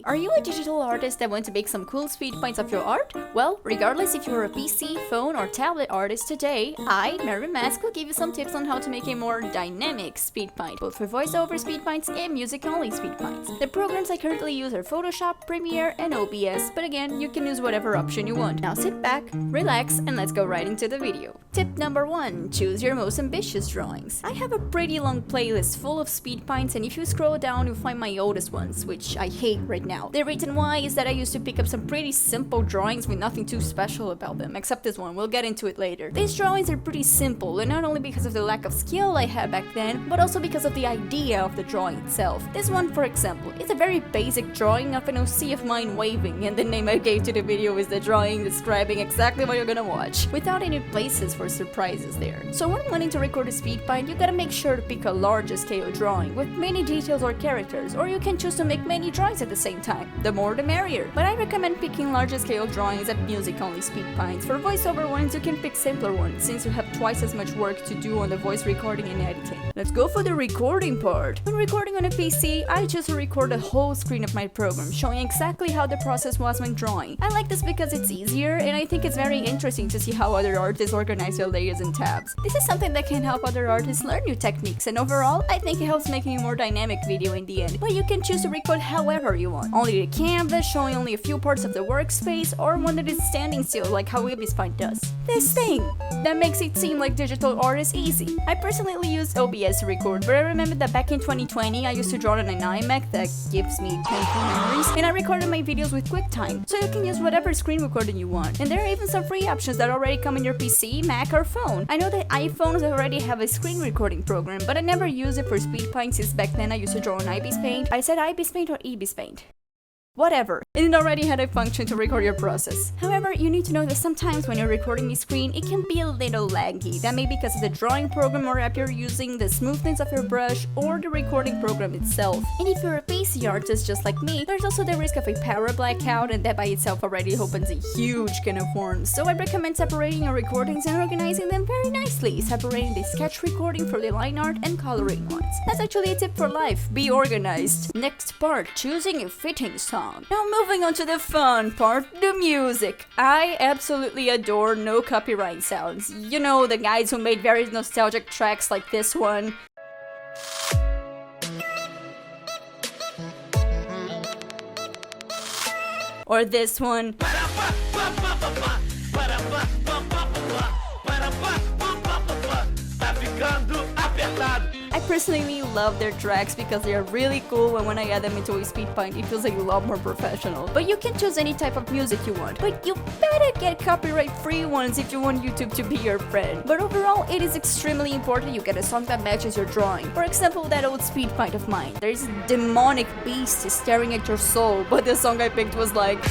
today. Are you a digital artist that want to make some cool speed paints of your art? Well, regardless if you're a PC, phone, or tablet artist today, I, Mary Mask, will give you some tips on how to make a more dynamic speed paint, both for voiceover speed paints and music-only speed paints. The programs I currently use are Photoshop, Premiere, and OBS, but again, you can use whatever option you want. Now sit back, relax, and let's go right into the video. Tip number 1. Choose your most ambitious drawings. I have a pretty long playlist full of speed paints, and if you scroll down, you'll find my oldest ones, which I hate right now. The reason why is that I used to pick up some pretty simple drawings with nothing too special about them, except this one. We'll get into it later. These drawings are pretty simple, and not only because of the lack of skill I had back then, but also because of the idea of the drawing itself. This one, for example, is a very basic drawing of an OC of mine waving, and the name I gave to the video is the drawing describing exactly what you're gonna watch, without any places for surprises there. So when wanting to record a speed paint, you gotta make sure to pick a larger scale drawing with many details or characters, or you can choose to make many drawings at the same time. The more the merrier. But I recommend picking larger scale drawings at music-only speed paints. For voiceover ones, you can pick simpler ones, since you have twice as much work to do on the voice recording and editing. Let's go for the recording part. When recording on a PC, I choose to record the whole screen of my program, showing exactly how the process was when drawing. I like this because it's easier, and I think it's very interesting to see how other artists organize their layers and tabs. This is something that can help other artists learn new techniques, and overall, I think it helps making a more dynamic video in the end. But you can choose to record however you want. Only the canvas, showing only a few parts of the workspace, or one that is standing still, like how SPEEDPAINTS does. This thing that makes it seem like digital art is easy. I personally use OBS to record, but I remember that back in 2020, I used to draw on an iMac that gives me painful memories, and I recorded my videos with QuickTime, so you can use whatever screen recording you want. And there are even some free options that already come in your PC, Mac, or phone. I know that iPhones already have a screen recording program, but I never use it for speed paint since back then I used to draw on IBisPaint. I said IBisPaint or EBisPaint. Whatever, and it already had a function to record your process. However, you need to know that sometimes when you're recording a screen, it can be a little laggy. That may be because of the drawing program or app you're using, the smoothness of your brush, or the recording program itself. And if you're a PC artist just like me, there's also the risk of a power blackout, and that by itself already opens a huge can of worms. So I recommend separating your recordings and organizing them very nicely, separating the sketch recording for the line art and coloring ones. That's actually a tip for life. Be organized. Next part, choosing a fitting song. Now moving on to the fun part, the music. I absolutely adore no copyright sounds. You know, the guys who made very nostalgic tracks like this one. Or this one. I personally love their tracks because they are really cool, and when I add them into a speed paint, it feels like a lot more professional. But you can choose any type of music you want, but you better get copyright-free ones if you want YouTube to be your friend. But overall, it is extremely important you get a song that matches your drawing. For example, that old speed paint of mine. There's a demonic beast staring at your soul, but the song I picked was like...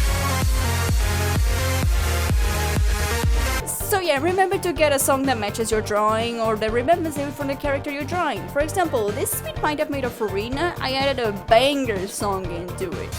So yeah, remember to get a song that matches your drawing, or that remembers it from the character you're drawing. For example, this speed paint I've made of Arena, I added a banger song into it.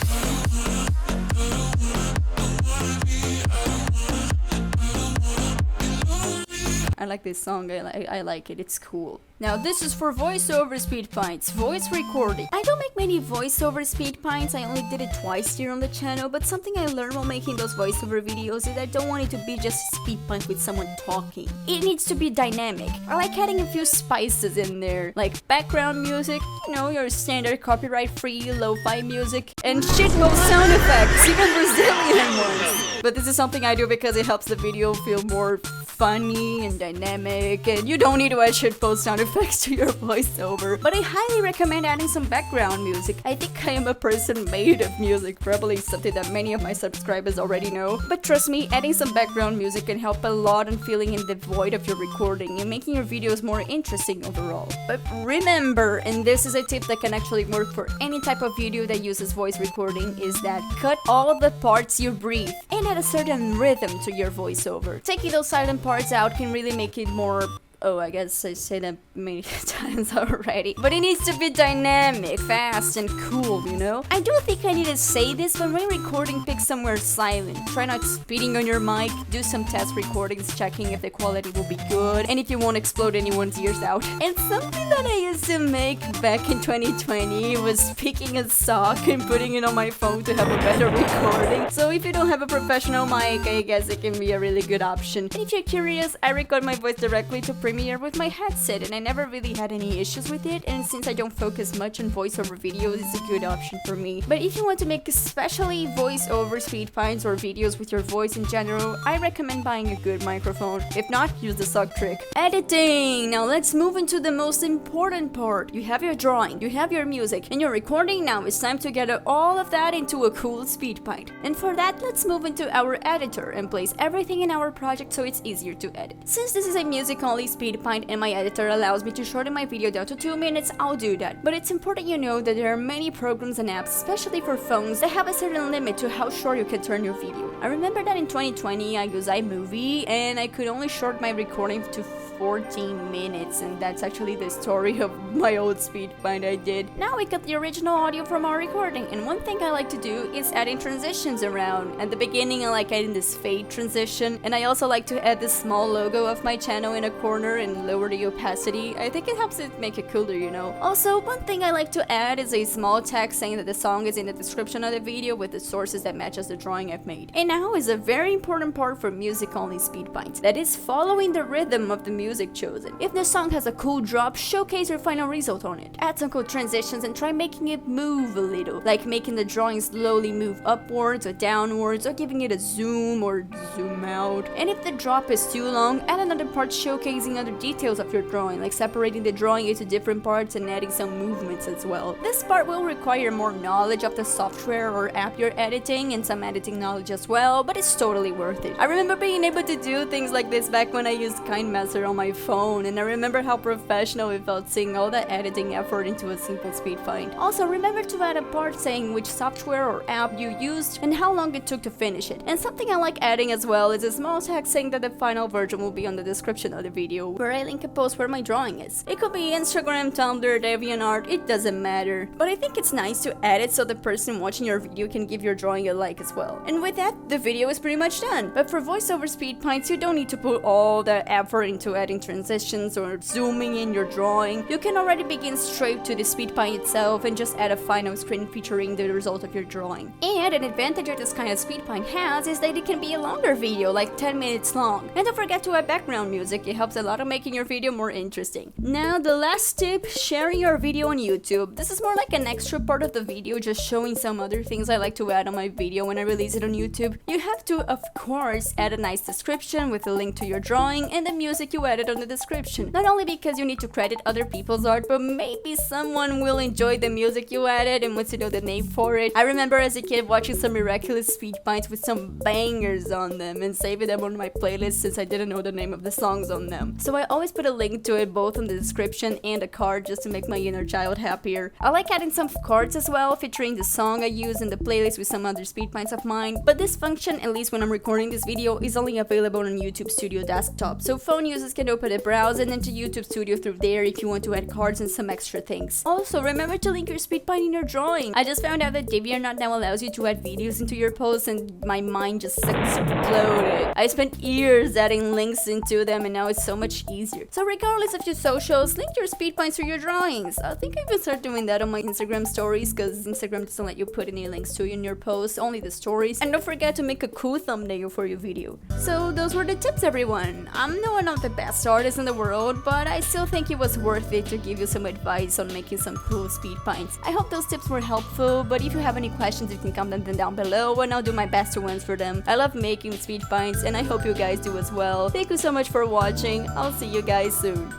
I like this song, I like it, it's cool. Now this is for voiceover speed paints, voice recording. I don't make many voiceover speed paints, I only did it twice here on the channel, but something I learned while making those voiceover videos is I don't want it to be just a speed paint with someone talking. It needs to be dynamic. I like adding a few spices in there, like background music, you know, your standard copyright-free lo-fi music, and shitload sound effects, even Brazilian ones. But this is something I do because it helps the video feel more funny and dynamic, and you don't need to add shitpost sound effects to your voiceover. But I highly recommend adding some background music. I think I am a person made of music, probably something that many of my subscribers already know. But trust me, adding some background music can help a lot in filling in the void of your recording and making your videos more interesting overall. But remember, and this is a tip that can actually work for any type of video that uses voice recording, is that cut all the parts you breathe and add a certain rhythm to your voiceover. Taking those silent parts out can really make it more Oh, I guess I say that many times already. But it needs to be dynamic, fast, and cool, you know? I do think I need to say this, but when recording, pick somewhere silent. Try not speeding on your mic. Do some test recordings, checking if the quality will be good, and if you won't explode anyone's ears out. And something that I used to make back in 2020 was picking a sock and putting it on my phone to have a better recording. So if you don't have a professional mic, I guess it can be a really good option. And if you're curious, I record my voice directly to Premiere with my headset, and I never really had any issues with it, and since I don't focus much on voiceover videos, it's a good option for me. But if you want to make especially voiceover SpeedPaints or videos with your voice in general, I recommend buying a good microphone. If not, use the sock trick. Editing! Now let's move into the most important part. You have your drawing, you have your music, and your recording. Now it's time to gather all of that into a cool SpeedPaint. And for that, let's move into our editor and place everything in our project so it's easier to edit. Since this is a music-only SpeedPaint and my editor allows me to shorten my video down to 2 minutes, I'll do that. But it's important you know that there are many programs and apps, especially for phones, that have a certain limit to how short you can turn your video. I remember that in 2020 I used iMovie and I could only short my recording to 14 minutes, and that's actually the story of my old SpeedPaint I did. Now we got the original audio from our recording, and one thing I like to do is adding transitions around. At the beginning I like adding this fade transition, and I also like to add this small logo of my channel in a corner and lower the opacity. I think it helps it make it cooler, you know. Also, one thing I like to add is a small text saying that the song is in the description of the video with the sources that matches the drawing I've made. And now is a very important part for music-only SpeedPaints, that is following the rhythm of the music chosen. If the song has a cool drop, showcase your final result on it. Add some cool transitions and try making it move a little, like making the drawing slowly move upwards or downwards, or giving it a zoom or zoom out. And if the drop is too long, add another part showcasing other details of your drawing, like separating the drawing into different parts and adding some movements as well. This part will require more knowledge of the software or app you're editing and some editing knowledge as well, but it's totally worth it. I remember being able to do things like this back when I used KineMaster on my phone, and I remember how professional it felt seeing all that editing effort into a simple SpeedPaint. Also, remember to add a part saying which software or app you used and how long it took to finish it. And something I like adding as well is a small text saying that the final version will be on the description of the video, where I link a post where my drawing is. It could be Instagram, Tumblr, DeviantArt, it doesn't matter. But I think it's nice to add it so the person watching your video can give your drawing a like as well. And with that, the video is pretty much done. But for voiceover SpeedPaints, you don't need to put all the effort into adding transitions or zooming in your drawing. You can already begin straight to the SpeedPaint itself and just add a final screen featuring the result of your drawing. And an advantage that this kind of SpeedPaint has is that it can be a longer video, like 10 minutes long. And don't forget to add background music, it helps a lot of making your video more interesting. Now the last tip, sharing your video on YouTube. This is more like an extra part of the video, just showing some other things I like to add on my video when I release it on YouTube. You have to, of course, add a nice description with a link to your drawing and the music you added on the description. Not only because you need to credit other people's art, but maybe someone will enjoy the music you added and wants to know the name for it. I remember as a kid watching some miraculous SpeedPaints with some bangers on them and saving them on my playlist since I didn't know the name of the songs on them. So I always put a link to it both on the description and a card just to make my inner child happier. I like adding some cards as well, featuring the song I use in the playlist with some other SpeedPaints of mine, but this function, at least when I'm recording this video, is only available on YouTube Studio Desktop, so phone users can open a browser and into YouTube Studio through there if you want to add cards and some extra things. Also, remember to link your SpeedPaint in your drawing. I just found out that DeviantArt now allows you to add videos into your posts and my mind just exploded. I spent years adding links into them and now it's so much easier. So regardless of your socials, link your SpeedPaints to your drawings. I think I can start doing that on my Instagram stories because Instagram doesn't let you put any links to in your posts, only the stories. And don't forget to make a cool thumbnail for your video. So those were the tips, everyone. I'm not one of the best artists in the world, but I still think it was worth it to give you some advice on making some cool SpeedPaints. I hope those tips were helpful, but if you have any questions, you can comment them down below and I'll do my best to answer them. I love making SpeedPaints and I hope you guys do as well. Thank you so much for watching. I'll see you guys soon.